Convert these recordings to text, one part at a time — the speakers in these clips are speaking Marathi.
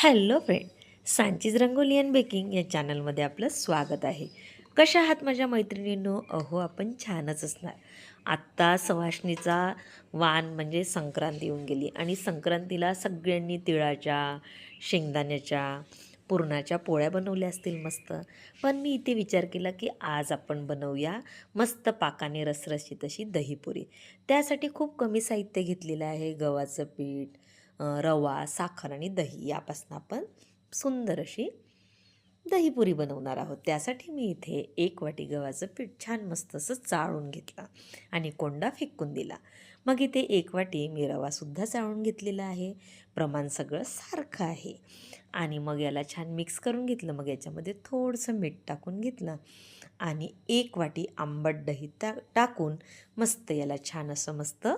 हॅलो फ्रेंड, सांचीज रंगोली अँड बेकिंग या चॅनलमध्ये आपलं स्वागत आहे. कशा आहात माझ्या मैत्रिणींनो? अहो आपण छानच असणार. आत्ता सवाष्णीचा वाण म्हणजे संक्रांत येऊन गेली आणि संक्रांतीला सगळ्यांनी तिळाच्या, शेंगदाण्याच्या, पुरणाच्या पोळ्या बनवल्या असतील मस्त. पण मी इथे विचार केला की आज आपण बनवूया मस्त पाकाने रसरशीत अशी दहीपुरी. त्यासाठी खूप कमी साहित्य घेतलेलं आहे. गव्हाचं पीठ, रवा, साखर आणि दही यापासून आपण सुंदर अशी दहीपुरी बनवणार आहोत. त्यासाठी मी इथे 1 वाटी गव्हाचं पीठ छान मस्त असं चाळून घेतलं आणि कोंडा फेकून दिला. मग इथे 1 वाटी मी रवासुद्धा चाळून घेतलेला आहे. प्रमाण सगळं सारखं आहे आणि मग याला छान मिक्स करून घेतलं. मग याच्यामध्ये थोडंसं मीठ टाकून घेतलं आणि 1 वाटी आंबट दही टाकून मस्त याला छान असं मस्त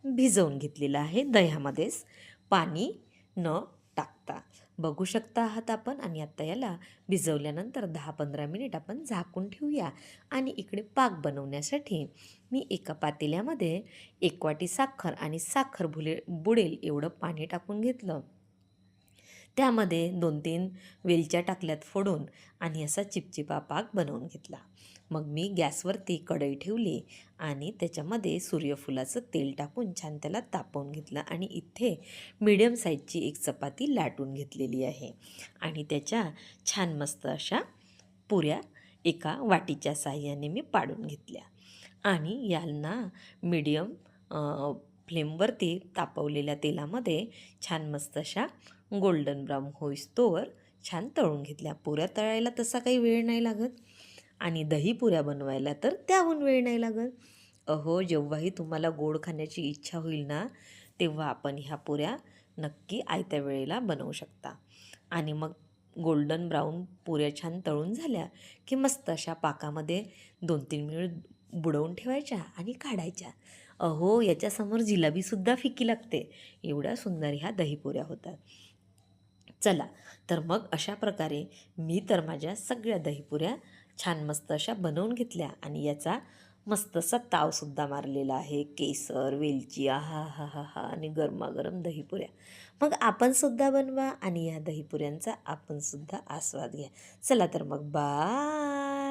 भिजवून घेतलेलं आहे दह्यामध्येच, पाणी न टाकता. बघू शकता आहात आपण. आणि आता याला भिजवल्यानंतर 10-15 मिनिट आपण झाकून ठेवूया. आणि इकडे पाक बनवण्यासाठी मी एका पातेल्यामध्ये 1 वाटी साखर आणि साखर बुडेल एवढं पाणी टाकून घेतलं. त्यामध्ये 2-3 वेलच्या टाकल्यात फोडून आणि असा चिपचिपा पाक बनवून घेतला. मग मी गॅसवरती कढई ठेवली आणि त्याच्यामध्ये सूर्यफुलाचं तेल टाकून छान त्याला तापवून घेतलं आणि इथे मीडियम साईजची एक चपाती लाटून घेतलेली आहे आणि त्याच्या छान मस्त अशा पुऱ्या एका वाटीच्या साहाय्याने मी पाडून घेतल्या आणि यांना मीडियम फ्लेमवरती तापवलेल्या तेलामध्ये छान मस्त अशा गोल्डन ब्राऊन होईस्तोवर छान तळून घेतल्या. पुऱ्या तळायला तसा काही वेळ नाही लागत आणि दही पुऱ्या बनवायला तर त्याहून वेळ नाही लागत. अहो, जेव्हाही तुम्हाला गोड खाण्याची इच्छा होईल ना, तेव्हा आपण ह्या पुऱ्या नक्की आयत्या वेळेला बनवू शकता. आणि मग गोल्डन ब्राऊन पुऱ्या छान तळून झाल्या की मस्त अशा पाकामध्ये 2-3 मिनिट बुडवून ठेवायच्या आणि काढायच्या. अहो, याच्यासमोर जिलेबीसुद्धा फिकी लागते. एवढ्या सुंदर ह्या दहीपुऱ्या होतात. चला, तर मग अशा प्रकारे मी तर माझ्या सगळ्या दहीपुऱ्या छान मस्त अशा बनवून घेतल्या आणि याचा मस्त असा तावसुद्धा मारलेला आहे. केसर, वेलची, आहा हा हा हा आणि गरमागरम दहीपुऱ्या. मग आपणसुद्धा बनवा आणि या दहीपुऱ्यांचा आपणसुद्धा आस्वाद घ्या. चला तर मग बाय.